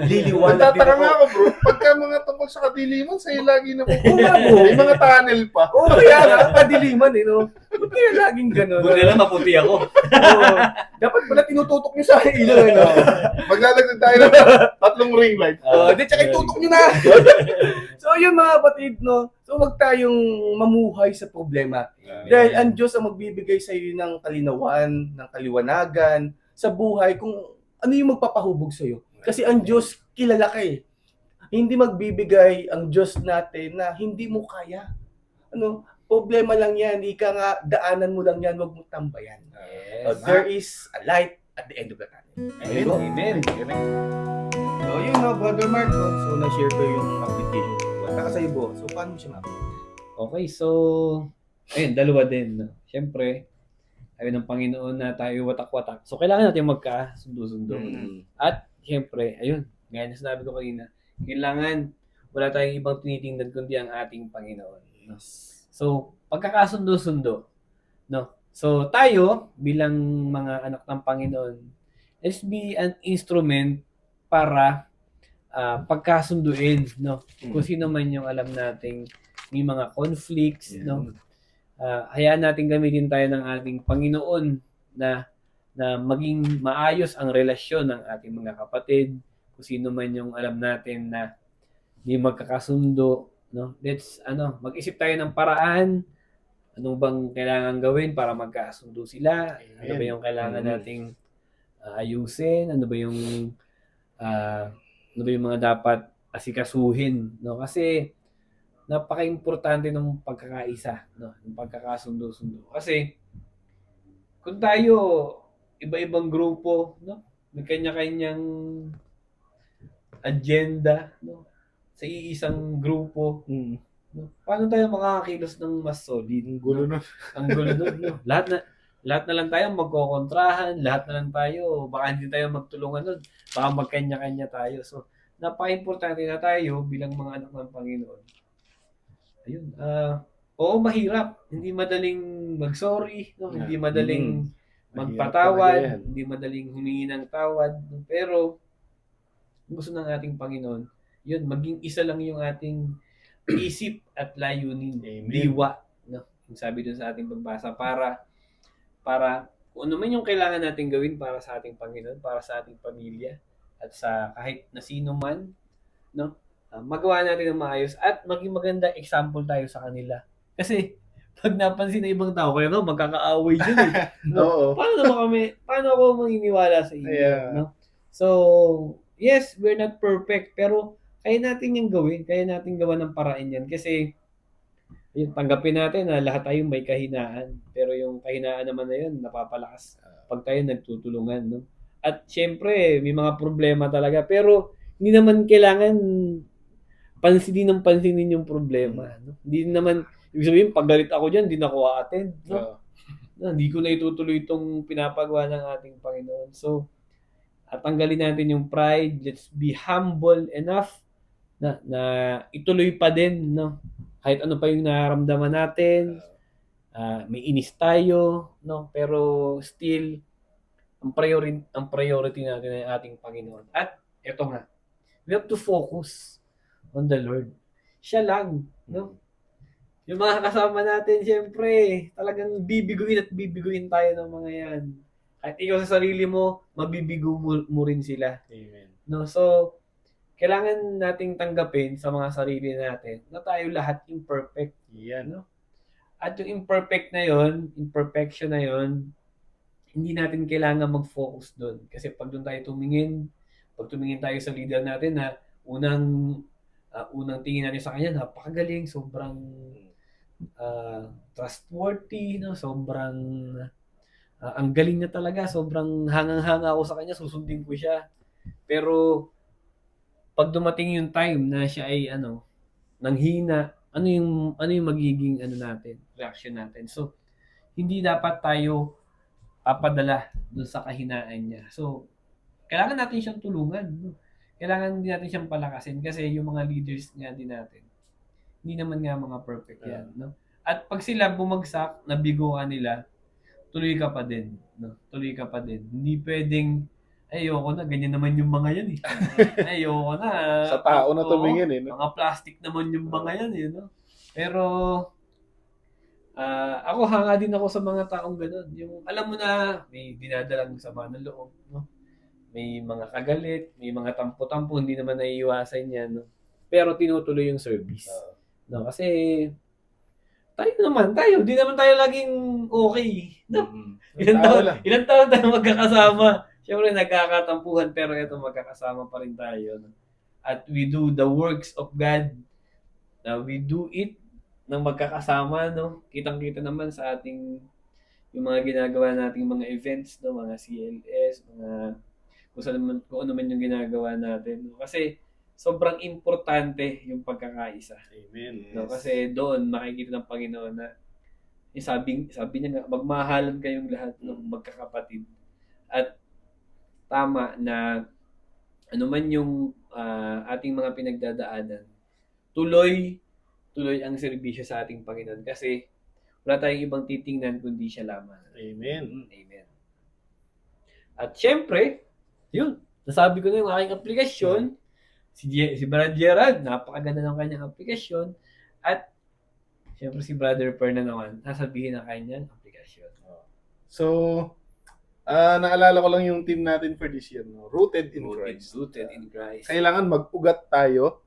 Liliwanag din Nagtataka ako. nga ako, bro. Pagka mga tungkol sa kadiliman, sa'yo lagi na Oo. may mga tunnel pa. Oo, kaya nga, kadiliman no? Kaya laging gano'n. Buti lang maputi ako. Oo. Dapat pala tinututok nyo sa ilaw, Maglalagdag tayo ng 3 ring light. Di, tsaka itutok nyo na. So, yun mga kapatid, no? So, wag tayong mamuhay sa problema. Dahil ang Diyos ang magbibigay sa iyo ng kalinawan, ng kaliwanagan sa buhay kung ano yung magpapahubog sa iyo. Kasi ang Diyos kilala ka eh. Hindi magbibigay ang Diyos natin na hindi mo kaya. Problema lang yan. Ika nga, daanan mo lang yan, wag mo tambayan. Yes. There is a light at the end of the tunnel. Amen. Amen. So, yun Brother Mark. So, na-share ko yung application ko. Taka sa iyo, so paano mo siya ma-apply? Okay, so, ayun, dalawa din. Siyempre, ayun ng Panginoon na tayo watak-watak. So, kailangan natin magkasundo-sundo. At, siyempre, ayun, gaya na sinabi ko kanina, kailangan wala tayong ibang tinitingnan kundi ang ating Panginoon. No? So, pagkakasundo-sundo, no? So, tayo, bilang mga anak ng Panginoon, let's be an instrument para pagkasunduin, no? Kung sino man yung alam nating may mga conflicts, no? Hayaan natin gamitin tayo ng ating Panginoon na maging maayos ang relasyon ng ating mga kapatid, kung sino man yung alam natin na hindi magkakasundo, no? Let's mag-isip tayo ng paraan, ano bang kailangan gawin para magkasundo sila, ano ba yung kailangan nating ayusin, ano ba yung mga dapat asikasuhin, no? Kasi napaka-importante ng pagkakaisa, no? Ng pagkakasundo-sundo. Kasi kung tayo iba-ibang grupo, no? May kanya-kanyang agenda, no? Sa iisang grupo, Mm. no? Paano tayo makakakilos ng mas solid? Ang gulo no? nun. Ang gulo nun, no? Lahat na lang tayo magkokontrahan, lahat na lang tayo, baka hindi tayo magtulungan nun, baka magkanya-kanya tayo. So, napaka-importante na tayo bilang mga anak ng Panginoon. Ayun, oo, mahirap. Hindi madaling mag-sorry, no? Hindi madaling Mahirap magpatawad, talaga yan. hindi madaling humingi ng tawad. No? Pero, gusto ng ating Panginoon, yun, maging isa lang yung ating isip at layunin, Amen. diwa, no? Yung sabi dun sa ating pagbasa, para kung ano man yung kailangan natin gawin para sa ating Panginoon, para sa ating pamilya, at sa kahit na sino man, no? Magawa natin ng maayos at maging maganda example tayo sa kanila. Kasi pag napansin ng ibang tao, kaya no, magkakaaway dyan eh. Oo. Paano ako maniniwala sa inyo? Yeah. No? So, yes, we're not perfect, pero kaya natin yung gawin, kaya natin gawa ng paraan yan. Kasi, yun, tanggapin natin na lahat tayo may kahinaan. Pero yung kahinaan naman na yun, napapalakas pag tayo nagtutulungan. No? At syempre, may mga problema talaga. Pero, hindi naman kailangan pansinin yung problema. No? Hindi naman, ibig sabihin, pag galit ako dyan, hindi na ako a-attend. No? Oo. Hindi ko na itutuloy itong pinapagawa ng ating Panginoon. So, at tanggalin natin yung pride. Let's be humble enough na ituloy pa din, no? Kahit ano pa yung nararamdaman natin, may inis tayo, no? Pero still, ang priority natin ay ating Panginoon. At eto nga, we have to focus on the Lord. Siya lang, no? Yung mga kasama natin, syempre, talagang bibiguin tayo ng mga yan. At ikaw sa sarili mo, mabibigo mo rin sila. Amen. No? So, kailangan nating tanggapin sa mga sarili natin na tayo lahat imperfect. Yan. No? At yung imperfection na yon, hindi natin kailangan mag-focus doon. Kasi pag doon tayo pag tumingin tayo sa leader natin na unang tingin natin sa kanya, napakagaling, sobrang trustworthy, no? Sobrang ang galing niya talaga, sobrang hangang-hanga ako sa kanya, susundin ko siya. Pero pag dumating yung time na siya ay nanghina, ano yung magiging reaction natin. So hindi dapat tayo papadala doon sa kahinaan niya. So kailangan natin siyang tulungan, no? Kailangan din natin siyang palakasin kasi yung mga leaders nga din natin, hindi naman nga mga perfect yan, no? At pag sila bumagsak, nabigo ka nila, tuloy ka pa din, no? Tuloy ka pa din. Hindi pwedeng, ayoko na, ganyan naman yung mga yan eh. Ayoko na. Sa tao na tumingin eh. No? Mga plastic naman yung mga yan eh, no? Pero, ako hanga din ako sa mga taong ganun. Yung, alam mo na, may dinadalang sama ng loob, no? May mga kagalit, may mga tampo-tampo, hindi naman naiiwasan yan, no? Pero tinutuloy yung service. No? Kasi, di naman tayo laging okay. No? Ilan taon tayo magkakasama. Siyempre, nagkakatampuhan, pero ito, magkakasama pa rin tayo. No? At we do the works of God. We do it ng magkakasama. No? Kitang-kita naman sa ating, yung mga ginagawa nating mga events, no? Mga CLS, kung ano man yung ginagawa natin. No? Kasi, sobrang importante yung pagkakaisa. Amen. No, kasi doon makikita ng Panginoon na sabi niya nga, magmahalan kayong lahat ng magkakapatid. At tama na ano man yung ating mga pinagdadaanan, tuloy ang serbisyo sa ating Panginoon kasi wala tayong ibang titingnan kundi siya lamang. Amen. Amen. At syempre, yun, nasabi ko na yung aking aplikasyon. Si Brad Gerald, napakaganda ng kanyang aplikasyon. At siyempre si Brother Perna naman, sasabihin ang kanyang aplikasyon. So, naalala ko lang yung team natin for this year. No? Rooted in Christ. Rooted in Christ. Kailangan mag-ugat tayo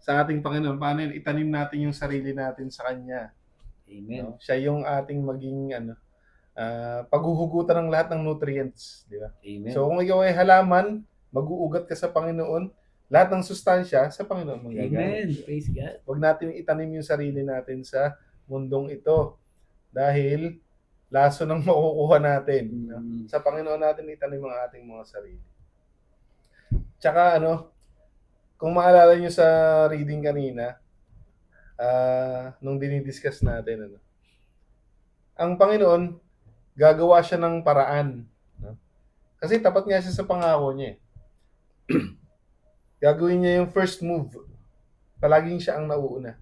sa ating Panginoon. Paano yun? Itanim natin yung sarili natin sa Kanya. Amen. No? Siya yung ating maging paghuhugutan ng lahat ng nutrients. Di ba? Amen. So, kung ikaw ay halaman, mag-uugat ka sa Panginoon, lahat ng sustansya sa Panginoon manggagaling. Amen. Praise God. Huwag natin itanim yung sarili natin sa mundong ito dahil laso ng makukuha natin. Sa Panginoon natin itanim ang ating mga sarili. Tsaka kung maalala nyo sa reading kanina, nung dinidiscuss natin, ang Panginoon, gagawa siya ng paraan. No? Kasi tapat nga siya sa pangako niya. Gagawin niya yung first move. Palaging siya ang nauuna.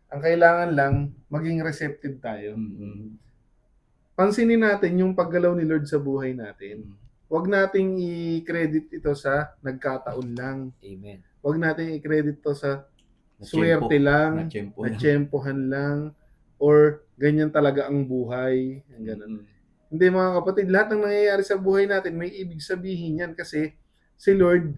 Ang kailangan lang, maging receptive tayo. Pansinin natin yung paggalaw ni Lord sa buhay natin. Huwag nating i-credit ito sa nagkataon lang. Amen. Huwag nating i-credit ito sa swerte lang, natsyempohan lang, or ganyan talaga ang buhay. Ganun. Hindi mga kapatid, lahat ng nangyayari sa buhay natin, may ibig sabihin yan kasi si Lord,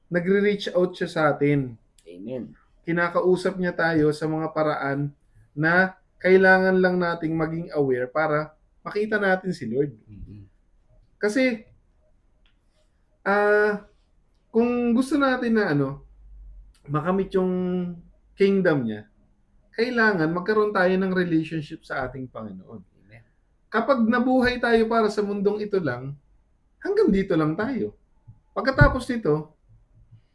nagre-reach out siya sa atin. Amen. Kinakausap niya tayo sa mga paraan na kailangan lang nating maging aware para makita natin si Lord. Kasi, kung gusto natin na makamit yung kingdom niya, kailangan magkaroon tayo ng relationship sa ating Panginoon. Amen. Kapag nabuhay tayo para sa mundong ito lang, hanggang dito lang tayo. Pagkatapos nito,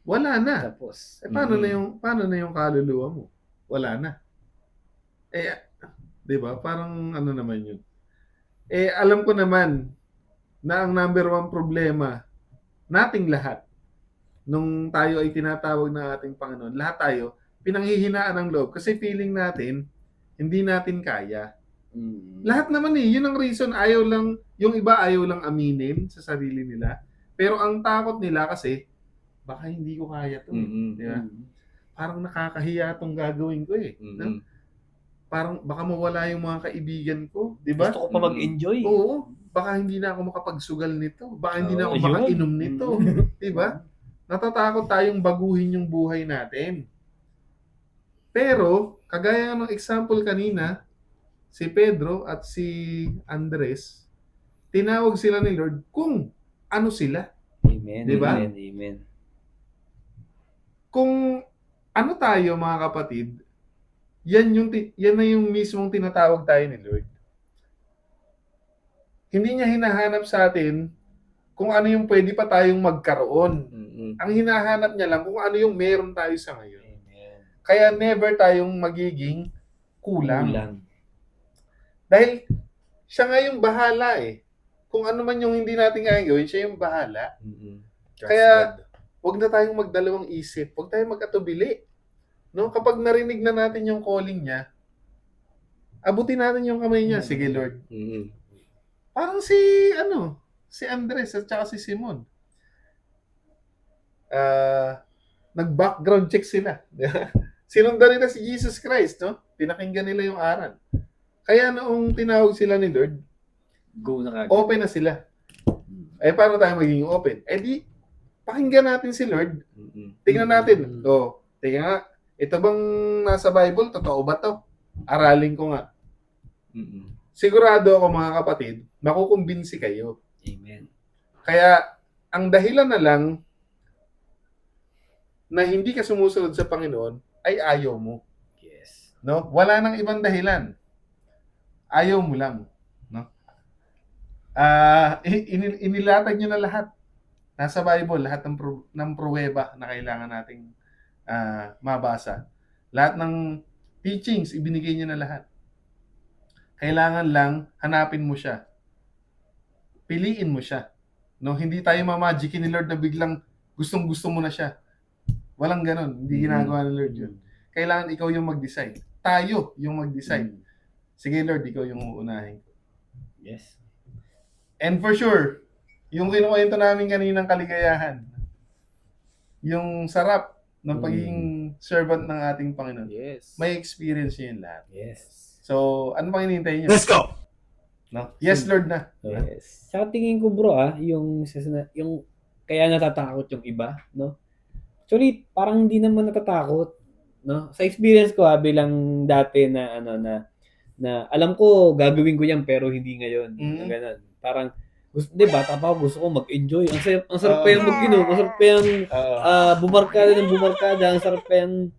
wala na. Tapos. Paano na yung kaluluwa mo? Wala na. 'Di ba? Parang naman 'yun. Alam ko naman na ang number one problema nating lahat nung tayo ay tinatawag ng ating Panginoon, lahat tayo pinanghihinaan ng loob kasi feeling natin hindi natin kaya. Lahat naman yun ang reason, yung iba ayaw lang aminin sa sarili nila. Pero ang takot nila kasi baka hindi ko kaya 'to. Di ba? Parang nakakahiya 'tong gagawin ko no? Parang baka mawala yung mga kaibigan ko, di ba? Gusto ko pa mag-enjoy. Oo, baka hindi na ako makapagsugal nito. Baka hindi na ako Yun. makainom nito, di ba? Natatakot tayong baguhin yung buhay natin. Pero, kagaya ng example kanina, si Pedro at si Andres, tinawag sila ni Lord kung ano sila. Amen. Diba? Amen. Amen. Kung ano tayo mga kapatid, yan na yung mismong tinatawag tayo ni Lord. Hindi niya hinahanap sa atin kung ano yung pwede pa tayong magkaroon. Ang hinahanap niya lang kung ano yung meron tayo sa ngayon. Amen. Kaya never tayong magiging kulang. Dahil siya nga yung bahala Kung ano man yung hindi natin kaya gawin, siya yung bahala. Kaya wag na tayong magdalawang isip. Wag tayong mag-atubili. No, kapag narinig na natin yung calling niya, abutin natin yung kamay niya. Sige, Lord. Parang si Andres at saka si Simon. Nag-background check sila. Sinundan nila si Jesus Christ, no? Pinakinggan nila yung aral. Kaya noong tinawag sila ni Lord, Go na kagad. open na sila. Paano tayo magiging open? Di, pakinggan natin si Lord. Tingnan natin. Tingnan nga, ito bang nasa Bible? Totoo ba to? Aralin ko nga. Sigurado ako mga kapatid, makukumbinsi kayo. Amen. Kaya, ang dahilan na lang na hindi ka sumusunod sa Panginoon ay ayaw mo. Yes. No? Wala nang ibang dahilan. Ayaw mo lang. No? Inilatag nyo na lahat. Nasa Bible, lahat ng pruweba na kailangan nating mabasa. Lahat ng teachings, ibinigay niya na lahat. Kailangan lang, hanapin mo siya. Piliin mo siya. No? Hindi tayo mamagicin ni Lord na biglang gustong-gusto mo na siya. Walang ganon. Hindi ginagawa ni Lord yun. Kailangan ikaw yung mag-decide. Tayo yung mag-decide. Sige Lord, ikaw yung uunahin. Yes. And for sure, yung kinukwento namin kaninang kaligayahan, yung sarap ng pagiging servant ng ating Panginoon. Yes. May experience yun lahat. Yes. So, ano pang hinihintay nyo? Let's go! No? Yes, Lord na. Yes. Sa tingin ko bro yung kaya natatakot yung iba, no? Actually, parang hindi naman natatakot, no? Sa experience ko bilang dati na alam ko gagawin ko yan pero hindi ngayon. Ganun. Parang Di ba, bata pa ako, gusto ko mag-enjoy. Ang sarap pa yung mag-inom, ang sarap pa yung bumarkada, ang sarap pa yung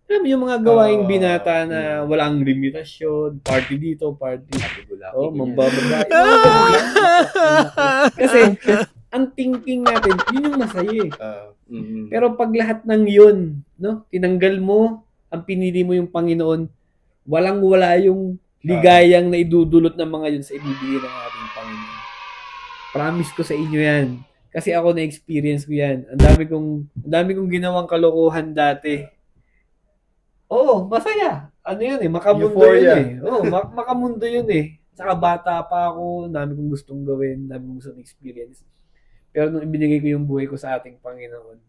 alam mo, yung mga gawaing binata na walang limitasyon, party dito, party. Mambabagay. Kasi, ang thinking natin, yun yung masaya eh. Pero pag lahat ng yun, no, tinanggal mo, ang pinili mo yung Panginoon, walang-wala yung ligayang na idudulot ng mga yun sa ibibigay ng ating Panginoon. Promise ko sa inyo yan. Kasi ako na-experience ko yan. Ang dami kong ginawang kalokohan dati. Oo, masaya. Ano yun eh, makamundo Euphoria. yun eh. Oo, makamundo yun eh. Saka bata pa ako, dami kong gustong gawin, dami kong gustong experience. Pero nung ibinigay ko yung buhay ko sa ating Panginoon,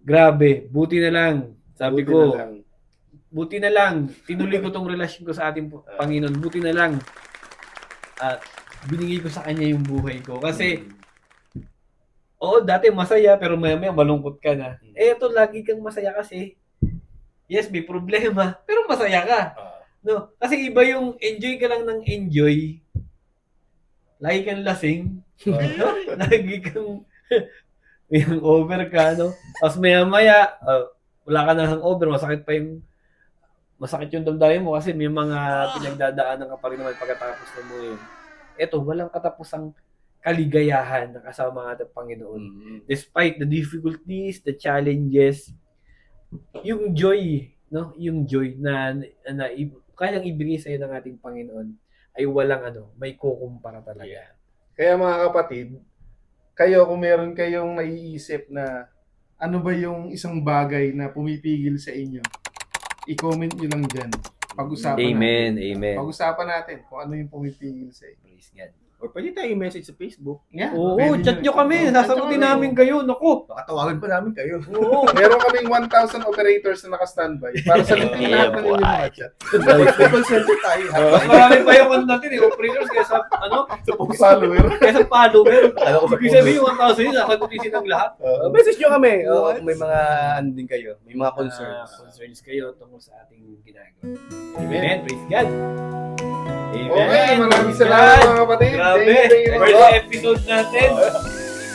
grabe, buti na lang. Sabi ko, buti na lang. Tinuloy ko tong relasyon ko sa ating Panginoon. Buti na lang. At binigay ko sa Kanya yung buhay ko. Kasi, dati masaya, pero maya-maya malungkot ka na. Eto, lagi kang masaya kasi. Yes, may problema, pero masaya ka. No? Kasi iba yung enjoy ka lang ng enjoy. Lagi kang lasing. No? Lagi kang yung over ka, no? Tapos maya-maya, wala ka na hangover, masakit yung damdamin mo kasi may mga pinagdadaanan ka pa rin naman pagkatapos ng mga yun. Eto, walang katapusang kaligayahan na kasama ng ating Panginoon. Despite the difficulties, the challenges, yung joy, no? Yung joy na kayang ibigay sa iyo ng ating Panginoon ay walang may kukumpara talaga. Kaya mga kapatid, kayo kung meron kayong naiisip na ano ba yung isang bagay na pumipigil sa inyo, i-comment nyo lang dyan. Pag-usapan natin. Amen. Pag-usapan natin kung ano yung pumipigil sa inyo. Praise God. Or pwede tayo i-message sa Facebook. Yeah, Oo, pwede chat nyo kami. Sasagutin namin kayo. Naku. Makatawagan pa namin kayo. Oo. Meron kaming 1,000 operators na naka-standby para sagutin lahat ng inyong mga chat. May call center tayo. Mas marami pa yung natin operators kaysa Follower. kaysa follower. Alam ko sa Ibig sabihin, 1,000 yun, nasagutin silang lahat. Message nyo kami. Kung may mga din kayo. May mga Concerns kayo tungkol sa ating ginagawa. Amen. Praise God. Amen. Okay, maraming salamat mga kapatid. Grabe. Thank you. First episode natin.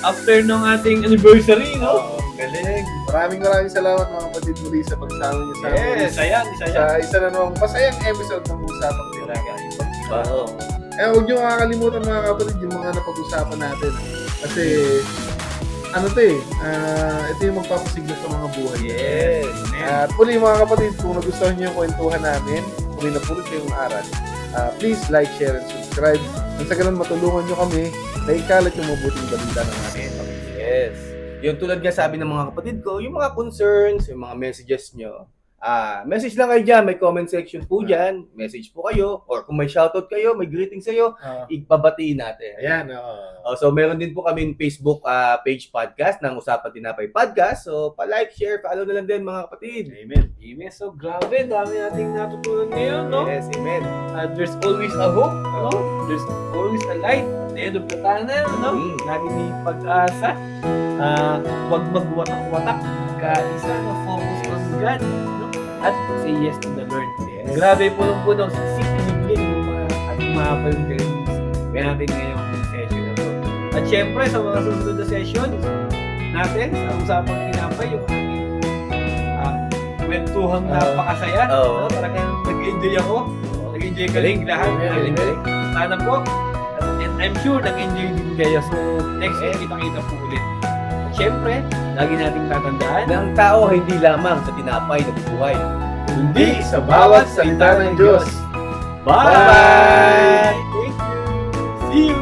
After nung ating anniversary, no? Galing. Maraming salamat mga kapatid muli sa pagsama niyo sa amin. Isa yan. Sa isa na namang masayang episode ng Usapang Tinapay. Huwag niyo makakalimutan mga kapatid yung mga napag-usapan natin. Kasi ito yung magpapasigla sa mga buhay. Yes. At muli mga kapatid, kung nagustuhan niyo yung kwentuhan namin, kung may napulot kayong aral, please like, share, and subscribe. Nang sa ganun matulungan nyo kami na ikalat yung mabuting balita ng ating Panginoon. Yes. Yung tulad nga sabi ng mga kapatid ko, yung mga concerns, yung mga messages nyo, message lang kayo dyan, may comment section po dyan, message po kayo, or kung may shoutout kayo, may greeting sa'yo, ipabatiin natin. Ayan. So meron din po kaming Facebook page podcast ng Usapan Tinapay Podcast. So pa-like, share, follow na lang din mga kapatid. Amen. So grabe, dami nating natutunan ngayon, no? Yes, amen. There's always a hope, no? There's always a light at the end of the tunnel, no? Lagi may pag-asa. Huwag magwatak-watak. Kaisa na focus on God, no? At say yes to the Lord. Yes. Grabe, punong-punong sisik binigay at mahaba yung games. Kaya natin ngayong session na to. At syempre, sa mga susunod na sessions natin, sa Usapang Tinapay, yung ating kwentuhang napakasaya. No? Talagang nag-enjoy ako. Nag-enjoy ka rin lahat. Sana po. And I'm sure nag-enjoy din kayo. So, next week, kita-kita po ulit. At syempre, lagi nating tatandaan Ng tao hindi lamang sa tinapay na buhay, Hindi sa bawat salita ng Diyos. Bye! Thank you! See you!